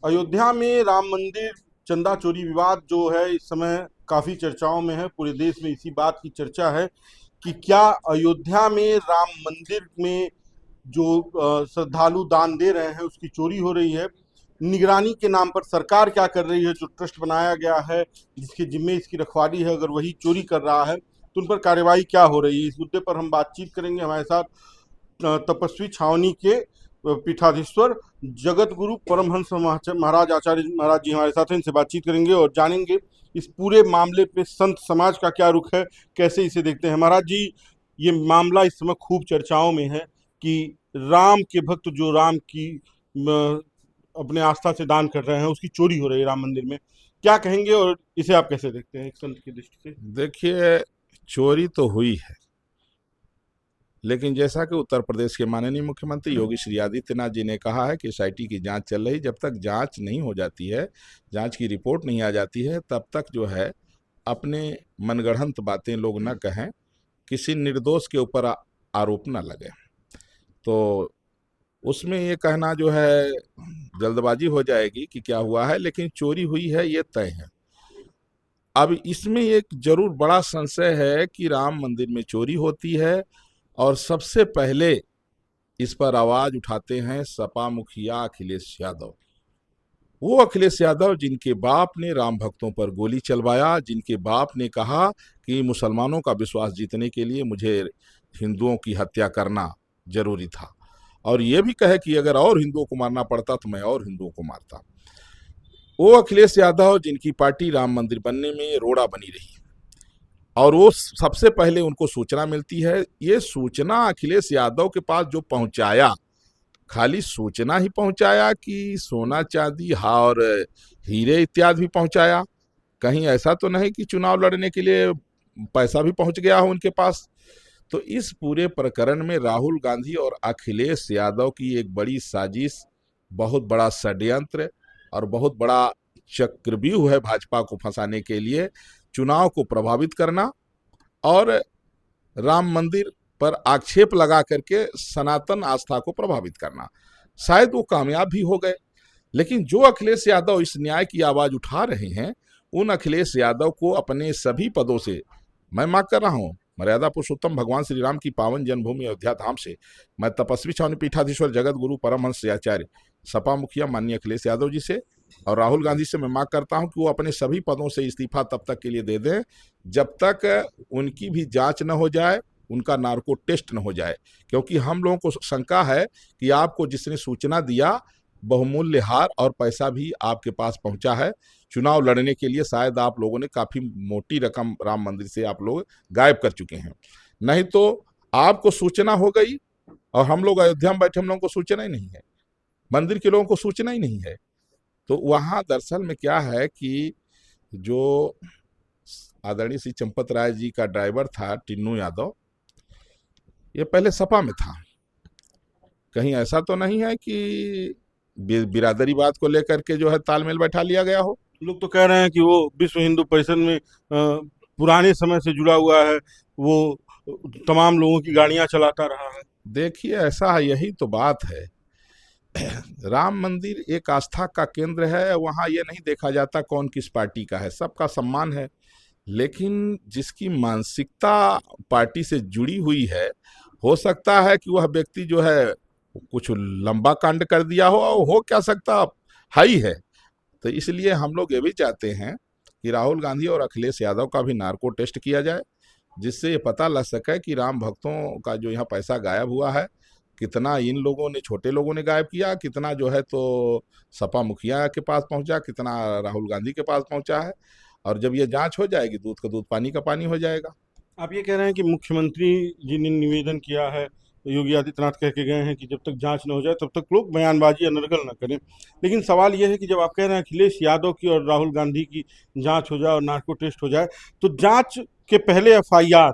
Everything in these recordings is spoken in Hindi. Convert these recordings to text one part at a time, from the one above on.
अयोध्या में राम मंदिर चंदा चोरी विवाद जो है इस समय काफी चर्चाओं में है। पूरे देश में इसी बात की चर्चा है कि क्या अयोध्या में राम मंदिर में जो श्रद्धालु दान दे रहे हैं उसकी चोरी हो रही है। निगरानी के नाम पर सरकार क्या कर रही है, जो ट्रस्ट बनाया गया है जिसके जिम्मे इसकी रखवाली है, अगर वही चोरी कर रहा है तो उन पर कार्रवाई क्या हो रही है। इस मुद्दे पर हम बातचीत करेंगे। हमारे साथ तपस्वी छावनी के पीठाधीश्वर जगत गुरु परमहंस महाराज आचार्य महाराज जी हमारे साथ हैं। इनसे बातचीत करेंगे और जानेंगे इस पूरे मामले पे संत समाज का क्या रुख है, कैसे इसे देखते हैं। महाराज जी, ये मामला इस समय खूब चर्चाओं में है कि राम के भक्त जो राम की अपने आस्था से दान कर रहे हैं उसकी चोरी हो रही है राम मंदिर में। क्या कहेंगे और इसे आप कैसे देखते हैं एक संत की दृष्टि से? देखिए, चोरी तो हुई है, लेकिन जैसा कि उत्तर प्रदेश के माननीय मुख्यमंत्री योगी श्री आदित्यनाथ जी ने कहा है कि एसआईटी की जांच चल रही, जब तक जांच नहीं हो जाती है, जांच की रिपोर्ट नहीं आ जाती है, तब तक जो है अपने मनगढ़ंत बातें लोग न कहें, किसी निर्दोष के ऊपर आरोप न लगे। तो उसमें ये कहना जो है जल्दबाजी हो जाएगी कि क्या हुआ है, लेकिन चोरी हुई है ये तय है। अब इसमें एक जरूर बड़ा संशय है कि राम मंदिर में चोरी होती है, और सबसे पहले इस पर आवाज उठाते हैं सपा मुखिया अखिलेश यादव। वो अखिलेश यादव जिनके बाप ने राम भक्तों पर गोली चलवाया, जिनके बाप ने कहा कि मुसलमानों का विश्वास जीतने के लिए मुझे हिंदुओं की हत्या करना जरूरी था, और ये भी कहे कि अगर और हिंदुओं को मारना पड़ता तो मैं और हिंदुओं को मारता। वो अखिलेश यादव जिनकी पार्टी राम मंदिर बनने में रोड़ा बनी रही, और वो सबसे पहले उनको सूचना मिलती है। ये सूचना अखिलेश यादव के पास जो पहुंचाया, खाली सूचना ही पहुंचाया कि सोना चांदी और हीरे इत्यादि भी पहुंचाया? कहीं ऐसा तो नहीं कि चुनाव लड़ने के लिए पैसा भी पहुंच गया हो उनके पास? तो इस पूरे प्रकरण में राहुल गांधी और अखिलेश यादव की एक बड़ी साजिश, बहुत बड़ा षड्यंत्र और बहुत बड़ा चक्रव्यूह है भाजपा को फंसाने के लिए, चुनाव को प्रभावित करना और राम मंदिर पर आक्षेप लगा करके सनातन आस्था को प्रभावित करना। शायद वो कामयाब भी हो गए, लेकिन जो अखिलेश यादव इस न्याय की आवाज उठा रहे हैं, उन अखिलेश यादव को अपने सभी पदों से, मैं मांग कर रहा हूं मर्यादा पुरुषोत्तम भगवान श्री राम की पावन जन्मभूमि अयोध्या धाम से, मैं तपस्वी छावनी पीठाधीश्वर जगत गुरु परमहंस आचार्य सपा मुखिया माननीय अखिलेश यादव जी से और राहुल गांधी से मैं मांग करता हूं कि वो अपने सभी पदों से इस्तीफा तब तक के लिए दे दें जब तक उनकी भी जांच न हो जाए, उनका नार्को टेस्ट न हो जाए। क्योंकि हम लोगों को शंका है कि आपको जिसने सूचना दिया बहुमूल्य हार और पैसा भी आपके पास पहुंचा है। चुनाव लड़ने के लिए शायद आप लोगों ने काफी मोटी रकम राम मंदिर से आप लोग गायब कर चुके हैं, नहीं तो आपको सूचना हो गई और हम लोग अयोध्या में बैठे, हम लोगों को सूचना ही नहीं है, मंदिर के लोगों को सूचना ही नहीं है। तो वहां दरअसल में क्या है कि जो आदरणीय श्री चंपत राय जी का ड्राइवर था टिन्नू यादव, ये पहले सपा में था। कहीं ऐसा तो नहीं है कि बिरादरी बात को लेकर के जो है तालमेल बैठा लिया गया हो? लोग तो कह रहे हैं कि वो विश्व हिंदू परिषद में पुराने समय से जुड़ा हुआ है, वो तमाम लोगों की गाड़ियां चलाता रहा है। देखिए, ऐसा है, यही तो बात है। राम मंदिर एक आस्था का केंद्र है, वहां ये नहीं देखा जाता कौन किस पार्टी का है, सबका सम्मान है। लेकिन जिसकी मानसिकता पार्टी से जुड़ी हुई है, हो सकता है कि वह व्यक्ति जो है कुछ लंबा कांड कर दिया हो क्या सकता है ही है। तो इसलिए हम लोग ये भी चाहते हैं कि राहुल गांधी और अखिलेश यादव का भी नार्को टेस्ट किया जाए, जिससे ये पता लग सके कि राम भक्तों का जो यहाँ पैसा गायब हुआ है, कितना इन लोगों ने, छोटे लोगों ने गायब किया, कितना जो है तो सपा मुखिया के पास पहुंचा, कितना राहुल गांधी के पास पहुंचा है। और जब ये जांच हो जाएगी, दूध का दूध पानी का पानी हो जाएगा। आप ये कह रहे हैं कि मुख्यमंत्री जी ने निवेदन किया है, योगी आदित्यनाथ कह के गए हैं कि जब तक जांच न हो जाए तब तक लोग बयानबाजी या नरगल न करें। लेकिन सवाल यह है कि जब आप कह रहे हैं अखिलेश यादव की और राहुल गांधी की जांच हो जाए और नार्को टेस्ट हो जाए, तो जांच के पहले एफआईआर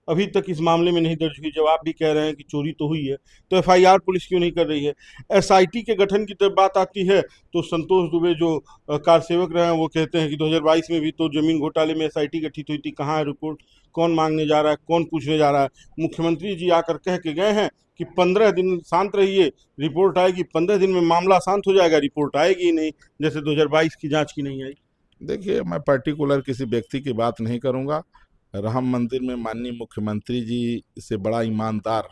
अभी तक इस मामले में नहीं दर्ज हुई, जब आप भी कह रहे हैं कि चोरी तो हुई है, तो एफआईआर पुलिस क्यों नहीं कर रही है? एसआईटी के गठन की जब बात आती है तो संतोष दुबे जो कार सेवक रहे हैं वो कहते हैं कि 2022 में भी तो जमीन घोटाले में एसआईटी गठित हुई थी, कहाँ है रिपोर्ट? कौन मांगने जा रहा है, कौन पूछने जा रहा है? मुख्यमंत्री जी आकर कह के गए हैं कि 15 दिन शांत रहिए, रिपोर्ट आएगी, 15 दिन में मामला शांत हो जाएगा, रिपोर्ट आएगी ही नहीं, जैसे 2022 की जांच की नहीं आई। देखिए, मैं पर्टिकुलर किसी व्यक्ति की बात नहीं करूंगा। राम मंदिर में माननीय मुख्यमंत्री जी से बड़ा ईमानदार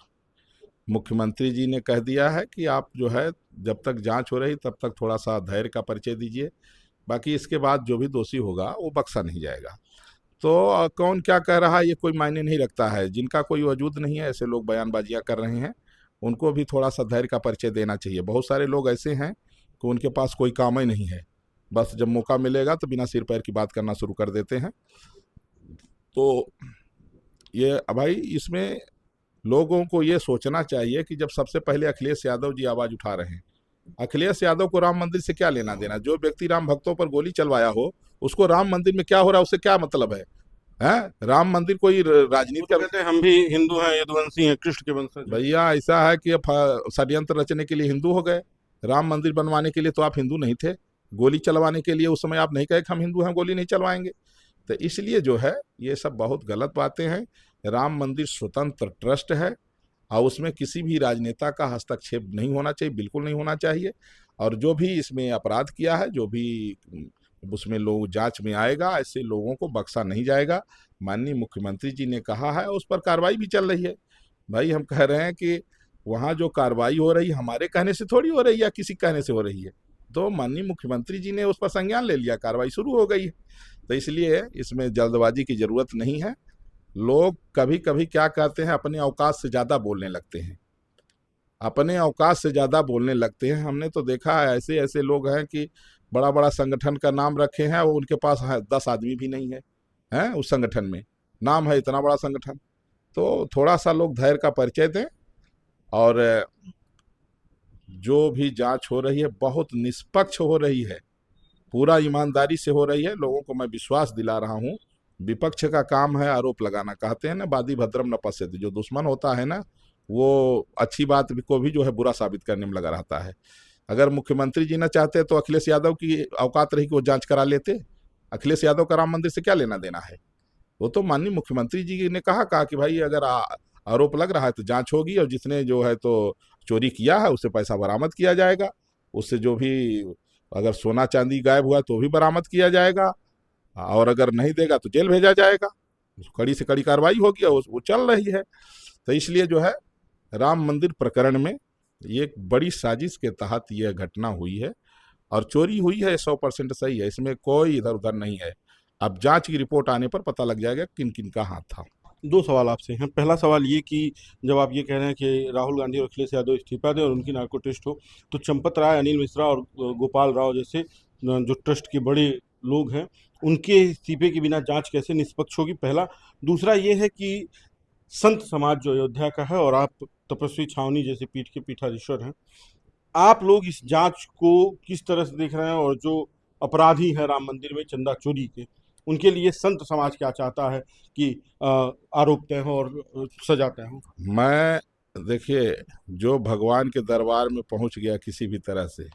मुख्यमंत्री जी ने कह दिया है कि आप जो है, जब तक जांच हो रही तब तक थोड़ा सा धैर्य का परिचय दीजिए, बाकी इसके बाद जो भी दोषी होगा वो बख्शा नहीं जाएगा। तो कौन क्या कह रहा है ये कोई मायने नहीं रखता है। जिनका कोई वजूद नहीं है, ऐसे लोग बयानबाजियां कर रहे हैं, उनको भी थोड़ा सा धैर्य का परिचय देना चाहिए। बहुत सारे लोग ऐसे हैं कि उनके पास कोई काम ही नहीं है, बस जब मौका मिलेगा तो बिना सिर पैर की बात करना शुरू कर देते हैं। तो ये भाई, इसमें लोगों को ये सोचना चाहिए कि जब सबसे पहले अखिलेश यादव जी आवाज उठा रहे हैं, अखिलेश यादव को राम मंदिर से क्या लेना देना? जो व्यक्ति राम भक्तों पर गोली चलवाया हो, उसको राम मंदिर में क्या हो रहा है उससे क्या मतलब है? हैं? राम मंदिर कोई वो राजनीति तो का? कहते हैं हम भी हिंदू हैं, यदुवंशी हैं, कृष्ण के वंशज हैं। भैया ऐसा है कि षड्यंत्र रचने के लिए हिंदू हो गए। राम मंदिर बनवाने के लिए तो आप हिंदू नहीं थे, गोली चलवाने के लिए उस समय आप नहीं कहे कि हम हिंदू हैं, गोली नहीं चलवाएंगे। तो इसलिए जो है ये सब बहुत गलत बातें हैं। राम मंदिर स्वतंत्र ट्रस्ट है और उसमें किसी भी राजनेता का हस्तक्षेप नहीं होना चाहिए, बिल्कुल नहीं होना चाहिए। और जो भी इसमें अपराध किया है, जो भी उसमें लोग जांच में आएगा, ऐसे लोगों को बख्शा नहीं जाएगा। माननीय मुख्यमंत्री जी ने कहा है, उस पर कार्रवाई भी चल रही है। भाई हम कह रहे हैं कि वहाँ जो कार्रवाई हो रही है हमारे कहने से थोड़ी हो रही है या किसी कहने से हो रही है। तो माननीय मुख्यमंत्री जी ने उस पर संज्ञान ले लिया, कार्रवाई शुरू हो गई है। तो इसलिए इसमें जल्दबाजी की जरूरत नहीं है। लोग कभी कभी क्या कहते हैं, अपने औकात से ज्यादा बोलने लगते हैं, अपने औकात से ज्यादा बोलने लगते हैं। हमने तो देखा है ऐसे ऐसे लोग हैं कि बड़ा बड़ा संगठन का नाम रखे हैं, वो उनके पास 10 आदमी भी नहीं है, हैं उस संगठन में, नाम है इतना बड़ा संगठन। तो थोड़ा सा लोग धैर्य का परिचय दें, और जो भी जांच हो रही है बहुत निष्पक्ष हो रही है, पूरा ईमानदारी से हो रही है। लोगों को मैं विश्वास दिला रहा हूँ। विपक्ष का काम है आरोप लगाना, कहते हैं ना वादी भद्रम न पश्यति, जो दुश्मन होता है ना वो अच्छी बात को भी जो है बुरा साबित करने में लगा रहता है। अगर मुख्यमंत्री जी ना चाहते तो अखिलेश यादव की औकात रही कि वो जांच करा लेते। अखिलेश यादव का राम मंदिर से क्या लेना देना है? वो तो माननीय मुख्यमंत्री जी ने कहा कि भाई अगर आरोप लग रहा है तो जांच होगी, और जिसने जो है तो चोरी किया है उससे पैसा बरामद किया जाएगा, उससे जो भी अगर सोना चांदी गायब हुआ तो भी बरामद किया जाएगा, और अगर नहीं देगा तो जेल भेजा जाएगा। कड़ी से कड़ी कार्रवाई होगी और वो चल रही है। तो इसलिए जो है राम मंदिर प्रकरण में ये एक बड़ी साजिश के तहत यह घटना हुई है, और चोरी हुई है 100% सही है, इसमें कोई इधर उधर नहीं है। अब जांच की रिपोर्ट आने पर पता लग जाएगा किन किन का हाथ था। दो सवाल आपसे हैं। पहला सवाल ये कि जब आप ये कह रहे हैं कि राहुल गांधी और अखिलेश यादव इस्तीफा दें और उनकी नार्को टेस्ट हो, तो चंपत राय, अनिल मिश्रा और गोपाल राव जैसे जो ट्रस्ट के बड़े लोग हैं, उनके इस्तीफे के बिना जांच कैसे निष्पक्ष होगी? पहला। दूसरा ये है कि संत समाज जो अयोध्या का है और आप तपस्वी छावनी जैसे पीठ के पीठाधीश्वर हैं, आप लोग इस जांच को किस तरह से देख रहे हैं? और जो अपराधी हैं राम मंदिर में चंदा चोरी के, उनके लिए संत समाज क्या चाहता है कि आरोप तय हो और सजा तय हो? मैं, देखिए, जो भगवान के दरबार में पहुंच गया किसी भी तरह से,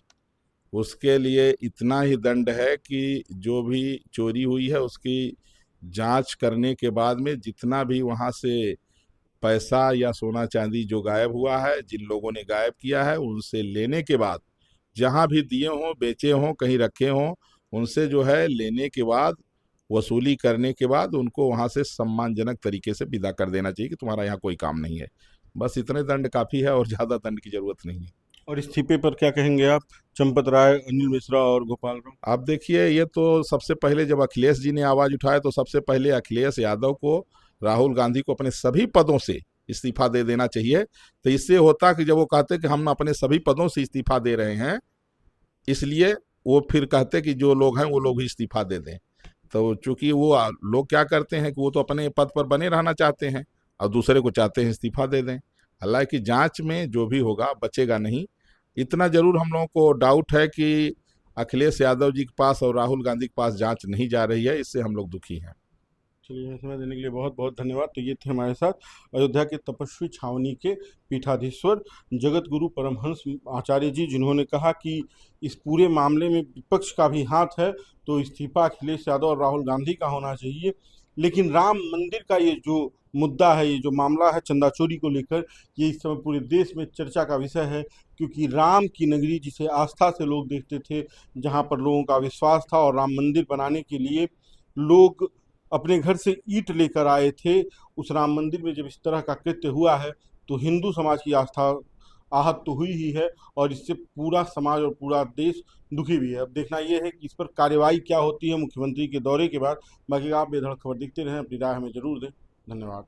उसके लिए इतना ही दंड है कि जो भी चोरी हुई है उसकी जांच करने के बाद में जितना भी वहां से पैसा या सोना चांदी जो गायब हुआ है, जिन लोगों ने गायब किया है, उनसे लेने के बाद, जहां भी दिए हों, बेचे हों, कहीं रखे हों, उनसे जो है लेने के बाद, वसूली करने के बाद उनको वहां से सम्मानजनक तरीके से विदा कर देना चाहिए कि तुम्हारा यहाँ कोई काम नहीं है। बस इतने दंड काफी है और ज्यादा दंड की जरूरत नहीं है। और इस्तीफे पर क्या कहेंगे आप, चंपत राय, अनिल मिश्रा और गोपाल राव? आप देखिए, ये तो सबसे पहले जब अखिलेश जी ने आवाज उठाया तो सबसे पहले अखिलेश यादव को, राहुल गांधी को अपने सभी पदों से इस्तीफा दे देना चाहिए। तो इससे होता कि जब वो कहते कि हम अपने सभी पदों से इस्तीफा दे रहे हैं, इसलिए वो फिर कहते कि जो लोग हैं वो लोग ही इस्तीफा दे दें। तो चूंकि वो लोग क्या करते हैं कि वो तो अपने पद पर बने रहना चाहते हैं और दूसरे को चाहते हैं इस्तीफा दे दें। हालांकि जांच में जो भी होगा बचेगा नहीं। इतना जरूर हम लोगों को डाउट है कि अखिलेश यादव जी के पास और राहुल गांधी के पास जांच नहीं जा रही है, इससे हम लोग दुखी हैं। चलिए, हमें समय देने के लिए बहुत बहुत धन्यवाद। तो ये थे हमारे साथ अयोध्या के तपस्वी छावनी के पीठाधीश्वर जगत गुरु परमहंस आचार्य जी, जिन्होंने कहा कि इस पूरे मामले में विपक्ष का भी हाथ है, तो इस्तीफा अखिलेश यादव और राहुल गांधी का होना चाहिए। लेकिन राम मंदिर का ये जो मुद्दा है, ये जो मामला है चंदा चोरी को लेकर, ये इस समय पूरे देश में चर्चा का विषय है, क्योंकि राम की नगरी जिसे आस्था से लोग देखते थे, जहाँ पर लोगों का विश्वास था, और राम मंदिर बनाने के लिए लोग अपने घर से ईंट लेकर आए थे, उस राम मंदिर में जब इस तरह का कृत्य हुआ है, तो हिंदू समाज की आस्था आहत तो हुई ही है, और इससे पूरा समाज और पूरा देश दुखी भी है। अब देखना यह है कि इस पर कार्रवाई क्या होती है मुख्यमंत्री के दौरे के बाद। बाकी आप बेधड़क खबर देखते रहें, अपनी राय हमें जरूर दें। धन्यवाद।